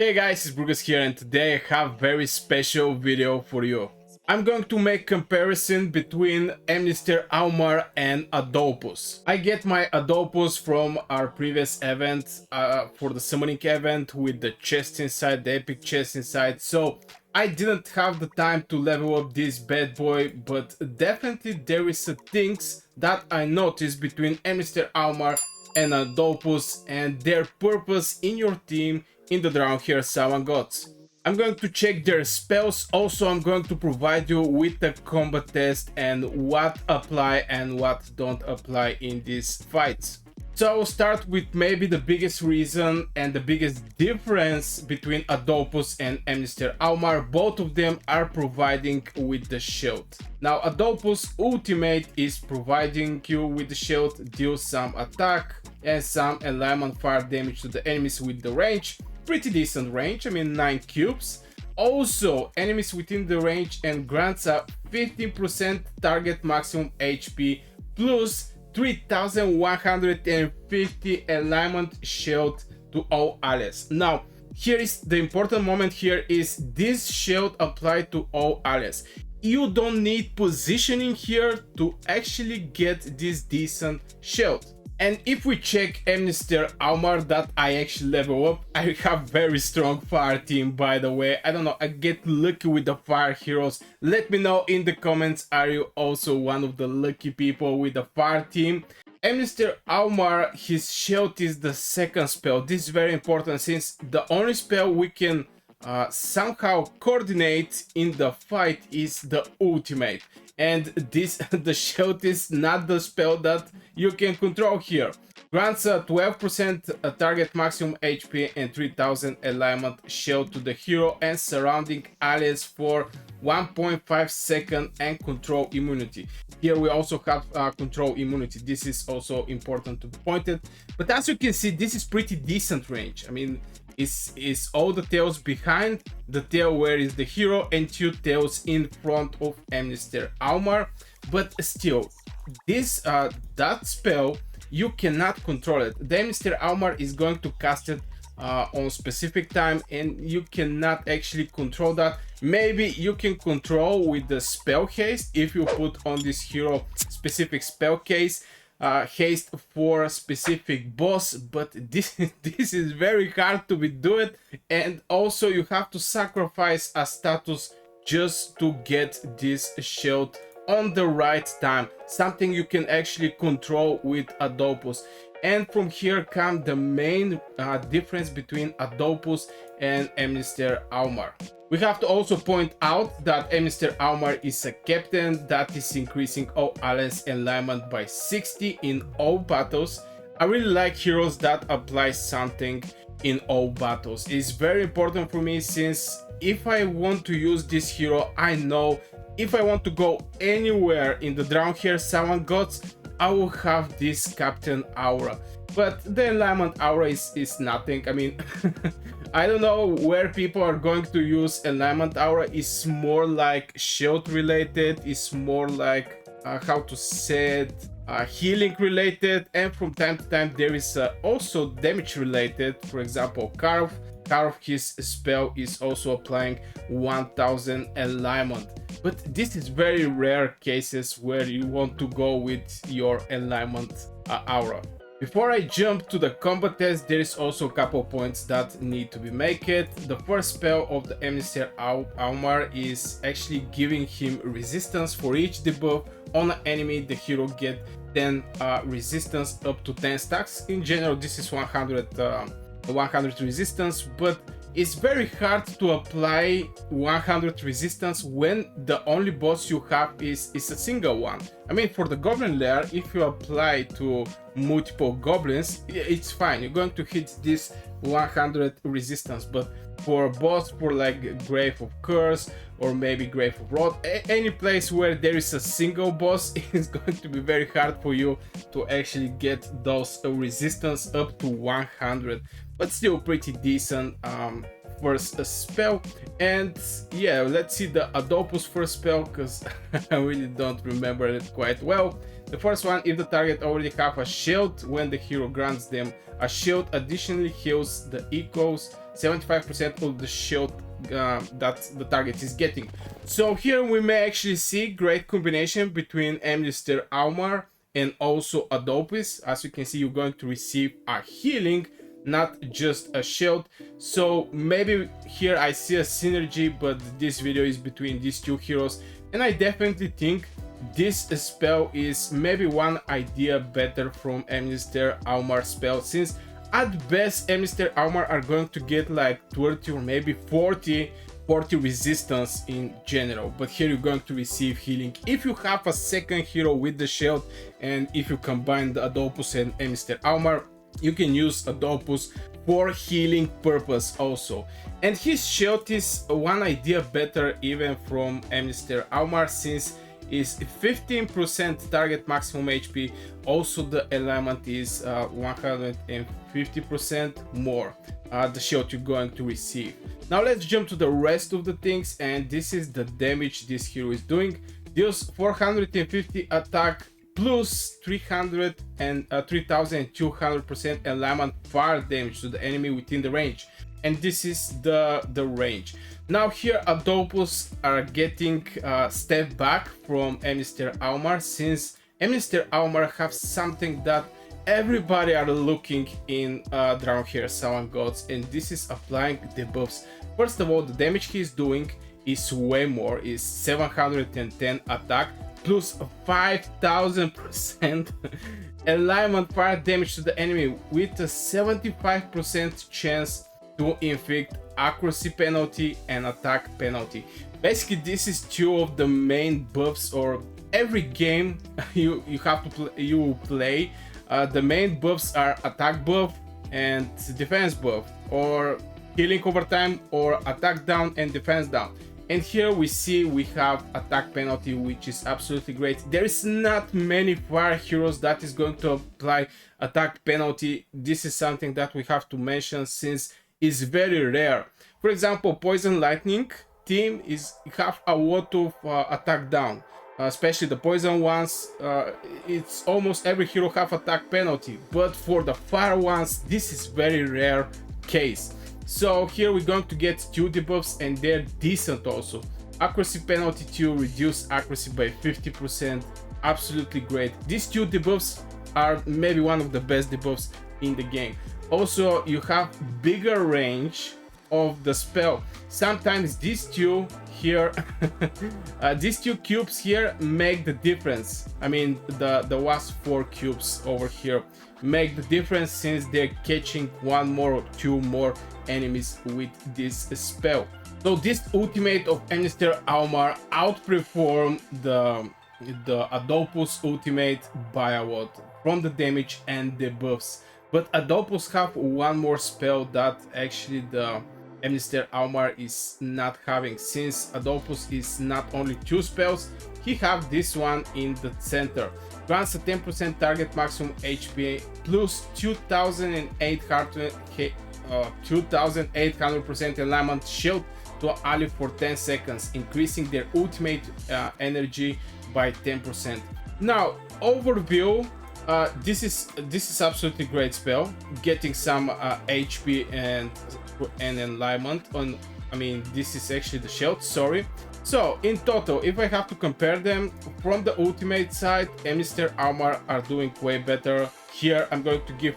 Hey guys, it's Brugus here, and today I have a very special video for you. I'm going to make comparison between Emnister, Aumar and Adolphus. I get my Adolphus from our previous event for the summoning event with the chest inside, the epic chest inside, so I didn't have the time to level up this bad boy, but definitely there is things that I noticed between Emnister, Aumar and Adolphus and their purpose in your team in the Dragonheir Silent Gods. I'm going to check their spells. Also, I'm going to provide you with the combat test and what apply and what don't apply in these fights. So I'll start with maybe the biggest reason and the biggest difference between Adolphus and Emnister Aumar. Both of them are providing with the shield. Now Adolphus ultimate is providing you with the shield, deal some attack and some alignment fire damage to the enemies with the range. Pretty decent range, I mean 9 cubes. Also enemies within the range and grants a 15% target maximum HP plus 3150 alignment shield to all allies. Now here is the important moment. Here is this shield applied to all allies. You don't need positioning here to actually get this decent shield. And if we check Emnister Aumar that I actually level up, I have very strong fire team, by the way. I don't know, I get lucky with the fire heroes. Let me know in the comments, are you also one of the lucky people with the fire team? Emnister Aumar, his shield is the second spell. This is very important since the only spell we can somehow coordinate in the fight is the ultimate. And the shield is not the spell that you can control here. Grants a 12% target maximum HP and 3000 alignment shield to the hero and surrounding allies for 1.5 seconds and control immunity. Here we also have control immunity. This is also important to be pointed. But as you can see, this is pretty decent range. I mean, is all the tails behind the tail where is the hero and 2 tails in front of Emnister Aumar, but still this that spell you cannot control it. The Emnister Aumar is going to cast it on specific time and you cannot actually control that. Maybe you can control with the spell haste if you put on this hero specific spell case haste for a specific boss, but this is very hard to be doing, and also you have to sacrifice a status just to get this shield on the right time, something you can actually control with Adolphus. And from here come the main difference between Adolphus and Emnister Aumar. We have to also point out that Emnister Aumar is a captain that is increasing all allies alignment by 60 in all battles. I really like heroes that apply something in all battles. It's very important for me since if I want to use this hero, I know if I want to go anywhere in the Dragonheir Silent Gods, I will have this Captain Aura. But the alignment aura is nothing. I mean, I don't know where people are going to use alignment aura. It's more like shield related. It's more like how to say it, healing related. And from time to time there is also damage related. For example, Karv, his spell is also applying 1000 alignment. But this is very rare cases where you want to go with your alignment aura. Before I jump to the combat test, there is also a couple points that need to be made. The first spell of the Emnister Aumar is actually giving him resistance for each debuff on an enemy. The hero get 10 resistance up to 10 stacks. In general, this is 100 resistance, but it's very hard to apply 100 resistance when the only boss you have is a single one. I mean, for the goblin lair, if you apply to multiple goblins, it's fine, you're going to hit this 100 resistance, but for a boss, for like Grave of Curse or maybe Grave of Rot, any place where there is a single boss, it's going to be very hard for you to actually get those resistance up to 100. But still pretty decent first spell. And yeah, let's see the Adolphus first spell, because I really don't remember it quite well. The first one, if the target already have a shield, when the hero grants them a shield, additionally heals the echoes 75% of the shield that the target is getting. So here we may actually see great combination between Emnister Aumar and also Adolphus. As you can see, you're going to receive a healing, not just a shield. So maybe here I see a synergy, but this video is between these two heroes, and I definitely think this spell is maybe one idea better from Emnister Aumar spell, since at best Emnister Aumar are going to get like 30 or maybe 40 resistance in general, but here you're going to receive healing if you have a second hero with the shield. And if you combine the Adolphus and Emnister Aumar, you can use Adolphus for healing purpose also. And his shield is one idea better even from Emnister Aumar, since is 15% target maximum HP. Also the alignment is 150% more the shield you're going to receive. Now let's jump to the rest of the things, and this is the damage this hero is doing. Deals 450 attack plus 300 and 3200% alignment fire damage to the enemy within the range, and this is the range. Now here Adolphus are getting step back from Emnister Aumar, since Emnister Aumar have something that everybody are looking in Dragonheir Silent Gods, and this is applying debuffs. First of all, the damage he's doing is way more, is 710 attack plus 5000% alignment fire damage to the enemy with a 75% chance to inflict accuracy penalty and attack penalty. Basically, this is two of the main buffs, or every game you play. The main buffs are attack buff and defense buff, or healing over time, or attack down and defense down. And here we see we have attack penalty, which is absolutely great. There is not many fire heroes that is going to apply attack penalty. This is something that we have to mention, since it's very rare. For example, Poison Lightning team have a lot of attack down, especially the poison ones. It's almost every hero have attack penalty, but for the fire ones, this is very rare case. So here we're going to get two debuffs, and they're decent also. Accuracy penalty to reduce accuracy by 50%, absolutely great. These two debuffs are maybe one of the best debuffs in the game. Also, you have bigger range of the spell. Sometimes these two here these two cubes here make the difference. I mean, the last 4 cubes over here make the difference, since they're catching 1 more or 2 more enemies with this spell. So this ultimate of Emnister Aumar outperformed the Adolphus ultimate by a lot from the damage and the buffs. But Adolphus have one more spell that actually the Emnister Aumar is not having, since Adolphus is not only 2 spells, he have this one in the center. Grants a 10% target maximum HP plus 2800% alignment shield to an ally for 10 seconds, increasing their ultimate energy by 10%. Now, overview. This is absolutely great spell, getting some HP and alignment on. I mean, this is actually the shield, sorry. So in total, if I have to compare them from the ultimate side, Emnister Aumar are doing way better. Here I'm going to give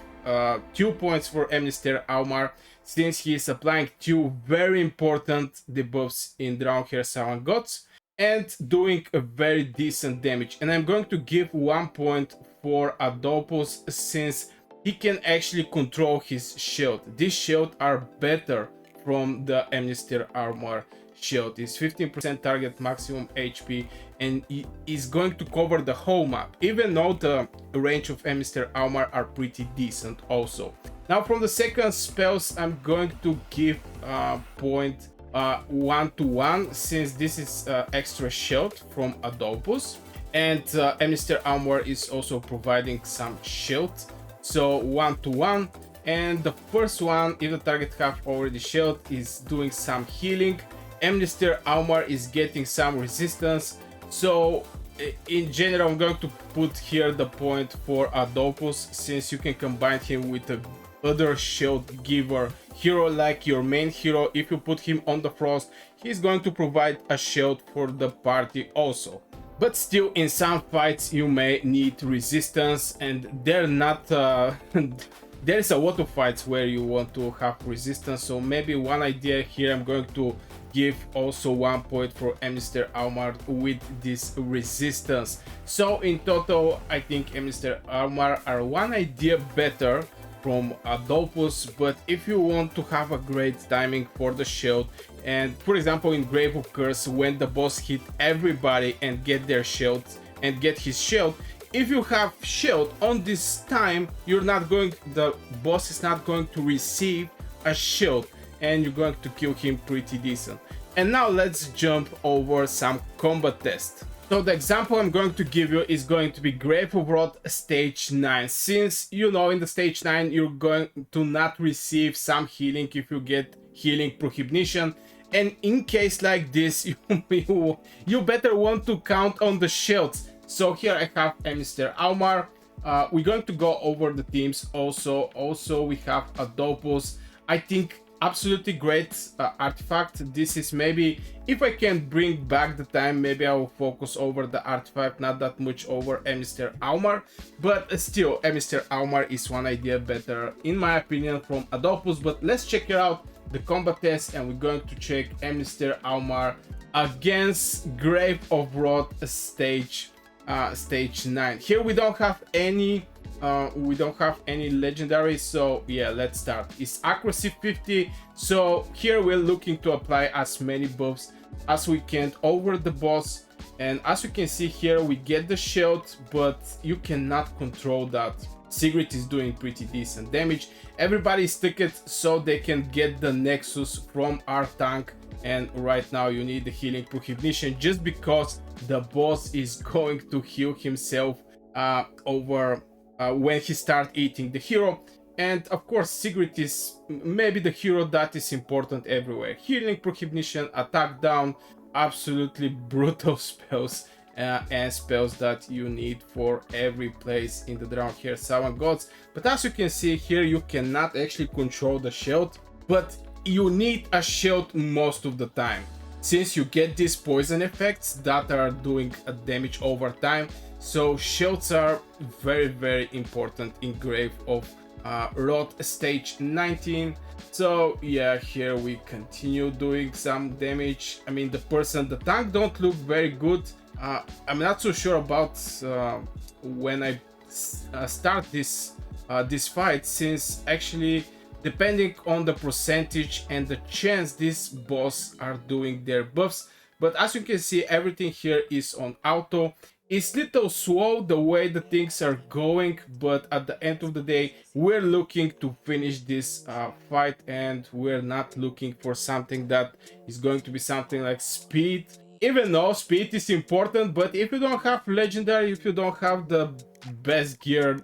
2 points for Emnister Aumar, since he is applying 2 very important debuffs in Dragonheir Silent Gods and doing a very decent damage. And I'm going to give 1 point for Adolphus, since he can actually control his shield. These shields are better from the Emnister Aumar shield. It's 15% target maximum HP, and he is going to cover the whole map, even though the range of Emnister Aumar are pretty decent also. Now from the second spells, I'm going to give point 1-1, since this is extra shield from Adolphus, and Emnister Aumar is also providing some shield, so 1-1. And the first one, if the target have already shield, is doing some healing. Emnister Aumar is getting some resistance, so in general I'm going to put here the point for Adolphus, since you can combine him with the other shield giver hero like your main hero, if you put him on the frost, he's going to provide a shield for the party also. But still, in some fights you may need resistance, and they're not there is a lot of fights where you want to have resistance. So maybe one idea here, I'm going to give also 1 point for Emnister Aumar with this resistance. So in total, I think Emnister Aumar are one idea better from Adolphus. But if you want to have a great timing for the shield, and for example in Grave of Curse, when the boss hit everybody and get their shield and get his shield, if you have shield on this time, the boss is not going to receive a shield, and you're going to kill him pretty decent. And now let's jump over some combat tests. So the example I'm going to give you is going to be Grave of Wrath stage 9. Since you know in the stage 9 you're going to not receive some healing if you get healing prohibition, and in case like this you better want to count on the shields. So here I have Emnister Aumar. We're going to go over the teams also we have Adolphus. I think absolutely great artifact. This is maybe, if I can bring back the time, maybe I will focus over the artifact, not that much over Emnister Aumar. But still, Emnister Aumar is one idea better in my opinion from Adolphus. But let's check it out, the combat test, and we're going to check Emnister Aumar against Grave of Wrath stage 9. Here we don't have any legendary, so yeah, let's start. It's accuracy 50, so here we're looking to apply as many buffs as we can over the boss. And as you can see here, we get the shield, but you cannot control that. Sigrid is doing pretty decent damage. Everybody is ticket so they can get the nexus from our tank, and right now you need the healing prohibition just because the boss is going to heal himself when he start eating the hero. And of course Sigrid is maybe the hero that is important everywhere. Healing prohibition, attack down, absolutely brutal spells and spells that you need for every place in the Dragonheir Silent Gods. But as you can see here, you cannot actually control the shield, but you need a shield most of the time, since you get these poison effects that are doing a damage over time. So shields are very important in Grave of Wrath stage 19. So yeah, here we continue doing some damage. I mean, the tank don't look very good. I'm not so sure about when I start this fight, since actually depending on the percentage and the chance this boss are doing their buffs. But as you can see, everything here is on auto. It's little slow the way the things are going, but at the end of the day, we're looking to finish this fight, and we're not looking for something that is going to be something like speed. Even though speed is important, but if you don't have legendary, if you don't have the best gear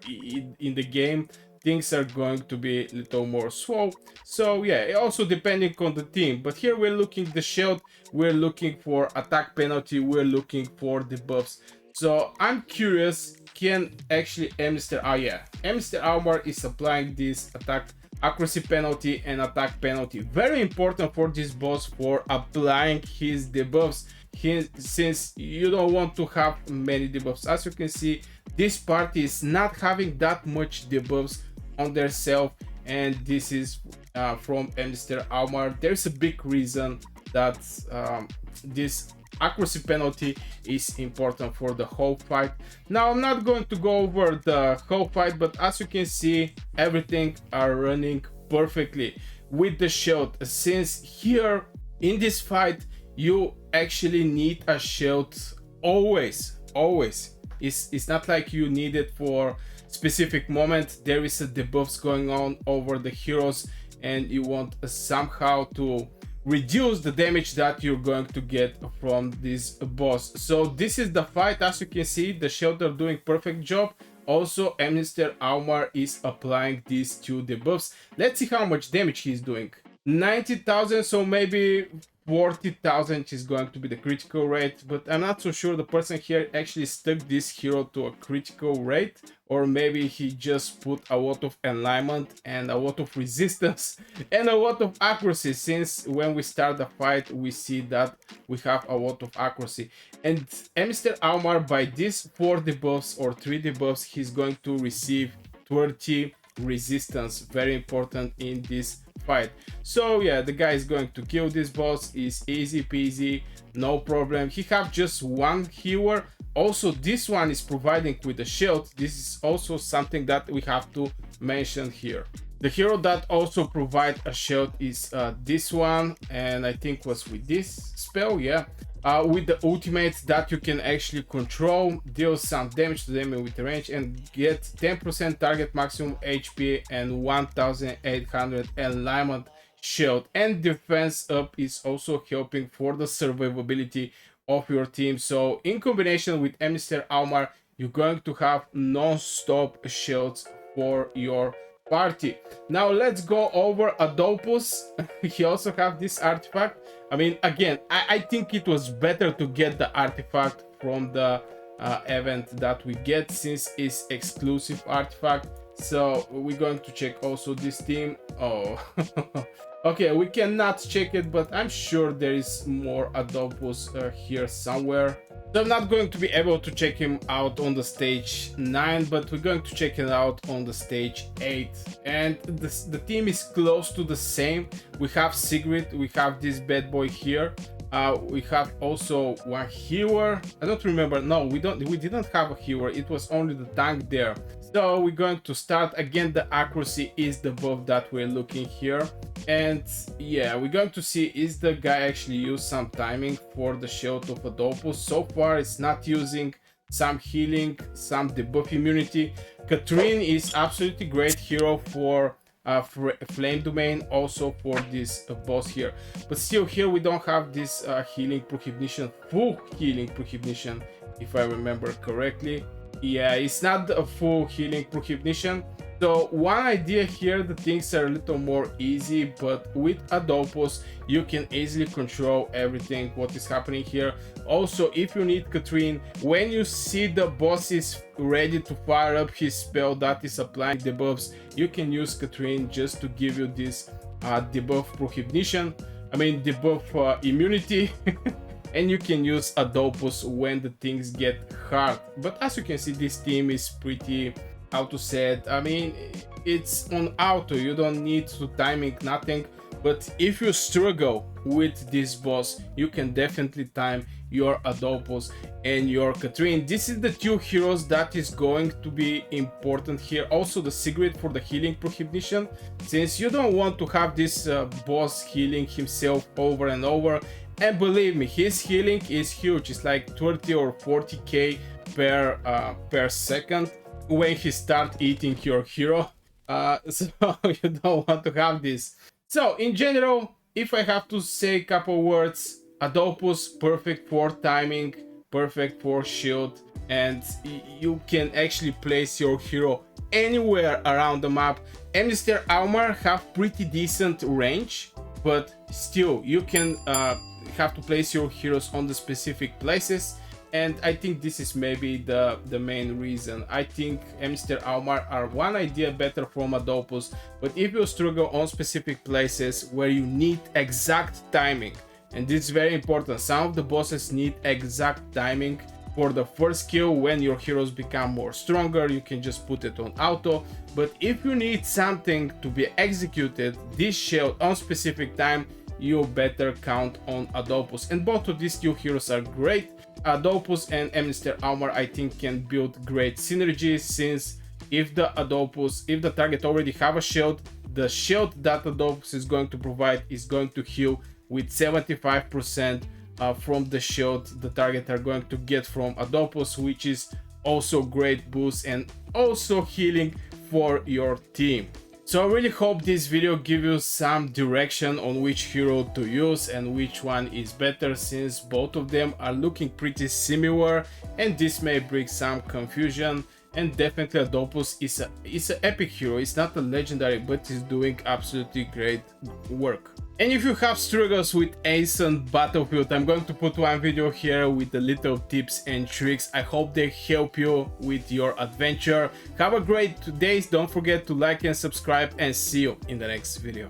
in the game, things are going to be a little more slow. So yeah, also depending on the team. But here we're looking the shield, we're looking for attack penalty, we're looking for the buffs. So I'm curious, can actually Emnister Aumar is applying this attack accuracy penalty and attack penalty. Very important for this boss for applying his debuffs, since you don't want to have many debuffs. As you can see, this party is not having that much debuffs on their self, and this is from Emnister Aumar. There's a big reason that this accuracy penalty is important for the whole fight. Now I'm not going to go over the whole fight, but as you can see, everything are running perfectly with the shield, since here in this fight you actually need a shield always. It's not like you need it for specific moment. There is a debuffs going on over the heroes, and you want somehow to reduce the damage that you're going to get from this boss. So this is the fight. As you can see, the shield are doing perfect job. Also, Emnister Aumar is applying these two debuffs. Let's see how much damage he's doing. 90,000, so maybe 40,000 is going to be the critical rate, but I'm not so sure the person here actually stuck this hero to a critical rate, or maybe he just put a lot of alignment and a lot of resistance and a lot of accuracy, since when we start the fight we see that we have a lot of accuracy. And Mr. Aumar, by these 4 debuffs or 3 debuffs, he's going to receive 30 resistance, very important in this fight. So yeah, the guy is going to kill this boss, is easy peasy, no problem. He have just 1 healer. Also, this one is providing with a shield. This is also something that we have to mention here. The hero that also provide a shield is this one, and I think was with this spell, yeah. With the ultimates that you can actually control, deal some damage to them with the range and get 10% target maximum HP and 1800 alignment shield. And defense up is also helping for the survivability of your team. So in combination with Emnister Aumar, you're going to have non-stop shields for your party. Now let's go over Adolphus. He also have this artifact. I mean, again, I think it was better to get the artifact from the event that we get, since it's exclusive artifact. So we're going to check also this team. Oh, okay, we cannot check it, but I'm sure there is more Adolphus here somewhere. So I'm not going to be able to check him out on the stage 9, but we're going to check it out on the stage 8. And the team is close to the same. We have Sigrid, we have this bad boy here. We have also 1 healer. I don't remember. No, we didn't have a healer. It was only the tank there. So we're going to start again. The accuracy is the buff that we're looking here. And yeah, we're going to see is the guy actually use some timing for the shield of Adolphus. So far it's not using some healing, some debuff immunity. Katrine is absolutely great hero for flame domain, also for this boss here. But still here we don't have this healing prohibition, full healing prohibition, if I remember correctly. Yeah, it's not a full healing prohibition. So one idea here, the things are a little more easy, but with Adolphus you can easily control everything what is happening here. Also, if you need Katrine, when you see the boss is ready to fire up his spell that is applying debuffs, you can use Katrine just to give you this debuff prohibition, I mean debuff immunity. And you can use Adolphus when the things get hard. But as you can see, this team is pretty auto set. I mean, it's on auto, you don't need to timing nothing. But if you struggle with this boss, you can definitely time your Adolphus and your Katrine. This is the 2 heroes that is going to be important here. Also the Sigrid for the healing prohibition, since you don't want to have this boss healing himself over and over. And believe me, his healing is huge. It's like 30 or 40k per second when he starts eating your hero. So you don't want to have this. So in general, if I have to say a couple words, Adolphus perfect for timing, perfect for shield, and you can actually place your hero anywhere around the map. Emnister Aumar have pretty decent range, but still you can have to place your heroes on the specific places, and I think this is maybe the main reason. I think Emnister Aumar are one idea better from Adolphus, but if you struggle on specific places where you need exact timing, and this is very important, some of the bosses need exact timing for the first kill. When your heroes become more stronger, you can just put it on auto. But if you need something to be executed, this shield on specific time, you better count on Adolphus. And both of these 2 heroes are great. Adolphus and Emnister Aumar, I think, can build great synergy, since if the target already have a shield, the shield that Adolphus is going to provide is going to heal with 75% from the shield the target are going to get from Adolphus, which is also great boost and also healing for your team. So I really hope this video gives you some direction on which hero to use and which one is better, since both of them are looking pretty similar and this may bring some confusion. And definitely Adolphus is an epic hero. It's not a legendary, but he's doing absolutely great work. And if you have struggles with Ace on Battlefield, I'm going to put one video here with the little tips and tricks. I hope they help you with your adventure. Have a great day. Don't forget to like and subscribe, and see you in the next video.